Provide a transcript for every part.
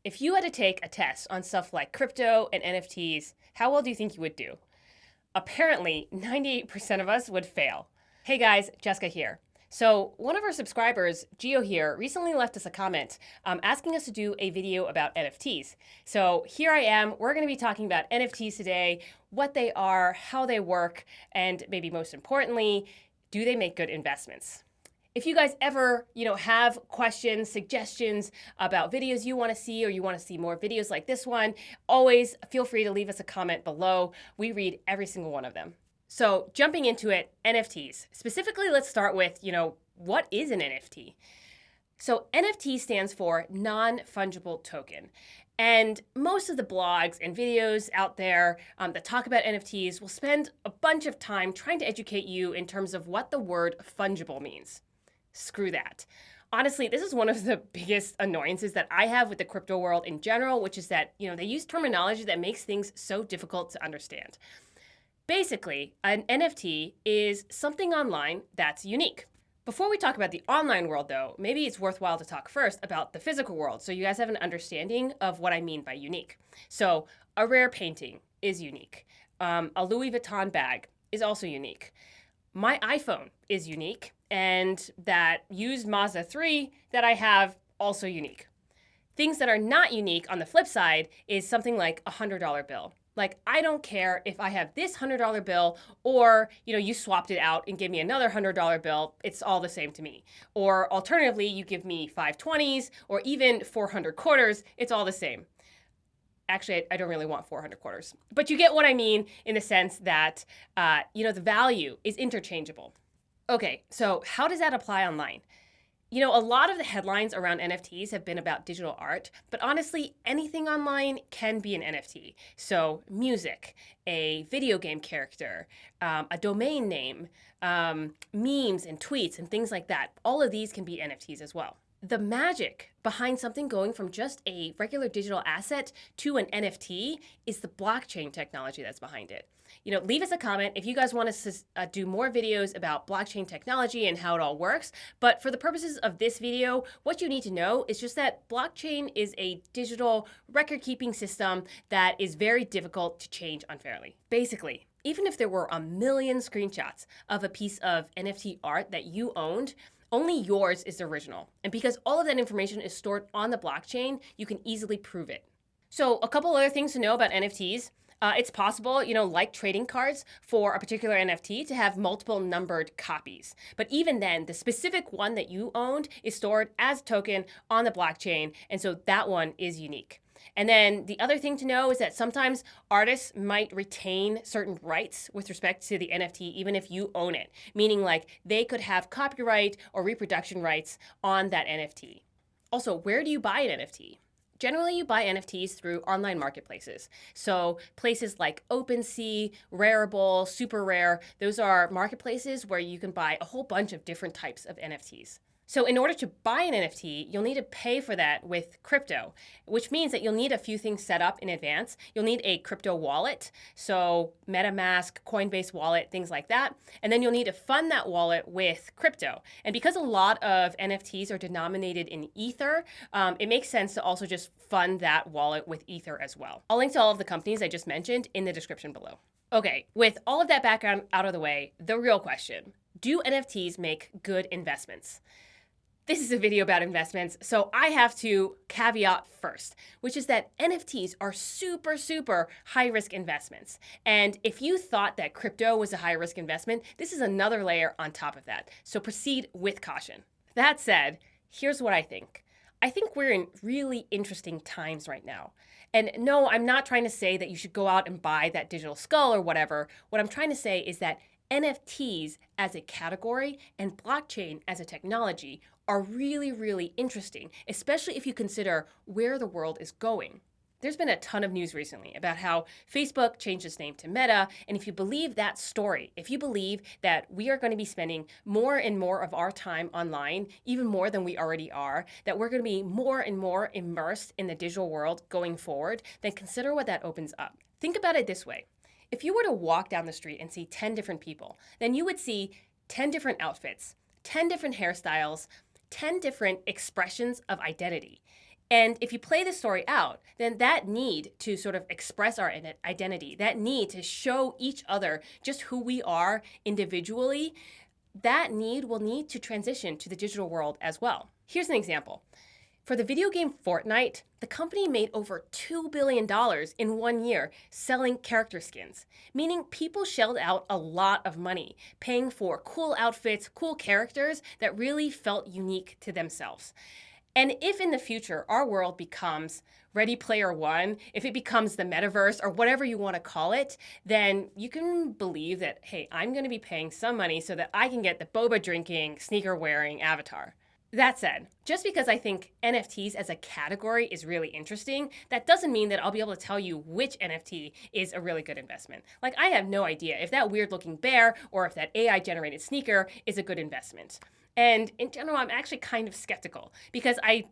If you had to take a test on stuff like crypto and NFTs, how well do you think you would do? Apparently, 98% of us would fail. Hey guys, Jessica here. So one of our subscribers, Gio here, recently left us a comment asking us to do a video about NFTs. So here I am. We're going to be talking about NFTs today, what they are, how they work, and maybe most importantly, do they make good investments? If you guys ever, have questions, suggestions about videos you want to see, or you want to see more videos like this one, always feel free to leave us a comment below. We read every single one of them. So jumping into it, NFTs. Specifically, let's start with, what is an NFT? So NFT stands for non-fungible token. And most of the blogs and videos out there that talk about NFTs will spend a bunch of time trying to educate you in terms of what the word fungible means. Screw that. Honestly, this is one of the biggest annoyances that I have with the crypto world in general, which is that, they use terminology that makes things so difficult to understand. Basically, an NFT is something online that's unique. Before we talk about the online world, though, maybe it's worthwhile to talk first about the physical world so you guys have an understanding of what I mean by unique. So a rare painting is unique. A Louis Vuitton bag is also unique. My iPhone is unique, and that used Mazda 3 that I have, also unique. Things that are not unique on the flip side is something like a $100 bill. Like, I don't care if I have this $100 bill or, you swapped it out and give me another $100 bill. It's all the same to me. Or alternatively, you give me 520s or even 400 quarters. It's all the same. Actually, I don't really want 400 quarters. But you get what I mean in the sense that, the value is interchangeable. Okay, so how does that apply online? A lot of the headlines around NFTs have been about digital art, but honestly, anything online can be an NFT. So music, a video game character, a domain name, memes and tweets and things like that. All of these can be NFTs as well. The magic behind something going from just a regular digital asset to an NFT is the blockchain technology that's behind it. Leave us a comment if you guys want us to do more videos about blockchain technology and how it all works. But for the purposes of this video, what you need to know is just that blockchain is a digital record-keeping system that is very difficult to change unfairly. Basically, even if there were a million screenshots of a piece of NFT art that you owned, only yours is the original. And because all of that information is stored on the blockchain, you can easily prove it. So a couple other things to know about NFTs. It's possible, like trading cards for a particular NFT to have multiple numbered copies. But even then, the specific one that you owned is stored as a token on the blockchain. And so that one is unique. And then the other thing to know is that sometimes artists might retain certain rights with respect to the NFT, even if you own it, meaning like they could have copyright or reproduction rights on that NFT. Also, where do you buy an NFT? Generally, you buy NFTs through online marketplaces. So places like OpenSea, Rarible, Super Rare, those are marketplaces where you can buy a whole bunch of different types of NFTs. So in order to buy an NFT, you'll need to pay for that with crypto, which means that you'll need a few things set up in advance. You'll need a crypto wallet, so MetaMask, Coinbase wallet, things like that. And then you'll need to fund that wallet with crypto. And because a lot of NFTs are denominated in Ether, it makes sense to also just fund that wallet with Ether as well. I'll link to all of the companies I just mentioned in the description below. Okay, with all of that background out of the way, the real question: do NFTs make good investments? This is a video about investments, so I have to caveat first, which is that NFTs are super, super high-risk investments. And if you thought that crypto was a high-risk investment, this is another layer on top of that. So proceed with caution. That said, here's what I think. I think we're in really interesting times right now. And no, I'm not trying to say that you should go out and buy that digital skull or whatever. What I'm trying to say is that NFTs as a category and blockchain as a technology are really, really interesting, especially if you consider where the world is going. There's been a ton of news recently about how Facebook changed its name to Meta, and if you believe that story, if you believe that we are going to be spending more and more of our time online, even more than we already are, that we're going to be more and more immersed in the digital world going forward, then consider what that opens up. Think about it this way. If you were to walk down the street and see 10 different people, then you would see 10 different outfits, 10 different hairstyles, 10 different expressions of identity. And if you play this story out, then that need to sort of express our identity, that need to show each other just who we are individually, that need will need to transition to the digital world as well. Here's an example. For the video game Fortnite, the company made over $2 billion in 1 year selling character skins, meaning people shelled out a lot of money, paying for cool outfits, cool characters that really felt unique to themselves. And if in the future our world becomes Ready Player One, if it becomes the metaverse or whatever you want to call it, then you can believe that, hey, I'm going to be paying some money so that I can get the boba drinking, sneaker wearing avatar. That said, just because I think NFTs as a category is really interesting, that doesn't mean that I'll be able to tell you which NFT is a really good investment. Like, I have no idea if that weird looking bear or if that AI generated sneaker is a good investment. And in general, I'm actually kind of skeptical because I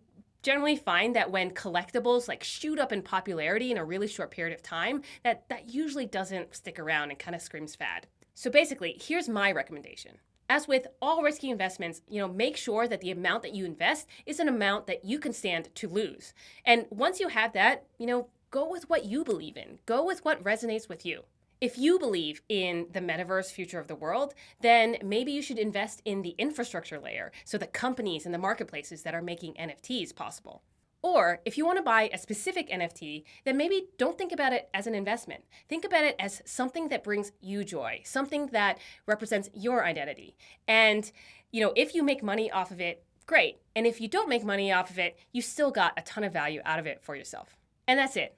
generally find that when collectibles like shoot up in popularity in a really short period of time, that usually doesn't stick around and kind of screams fad. So basically, here's my recommendation. As with all risky investments, make sure that the amount that you invest is an amount that you can stand to lose. And once you have that, go with what you believe in. Go with what resonates with you. If you believe in the metaverse future of the world, then maybe you should invest in the infrastructure layer, so the companies and the marketplaces that are making NFTs possible. Or if you want to buy a specific NFT, then maybe don't think about it as an investment. Think about it as something that brings you joy, something that represents your identity. And, if you make money off of it, great. And if you don't make money off of it, you still got a ton of value out of it for yourself. And that's it.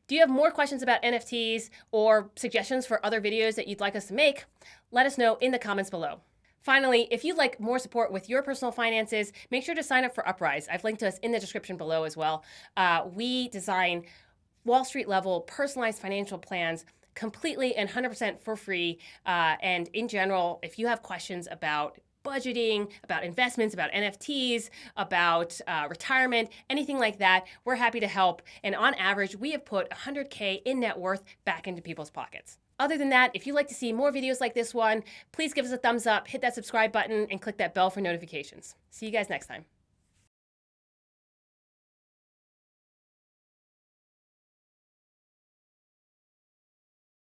Do you have more questions about NFTs or suggestions for other videos that you'd like us to make? Let us know in the comments below. Finally, if you'd like more support with your personal finances, make sure to sign up for Uprise. I've linked to us in the description below as well. We design Wall Street level personalized financial plans completely and 100% for free. And in general, if you have questions about budgeting, about investments, about NFTs, about retirement, anything like that, we're happy to help. And on average, we have put 100K in net worth back into people's pockets. Other than that, if you'd like to see more videos like this one, please give us a thumbs up, hit that subscribe button, and click that bell for notifications. See you guys next time.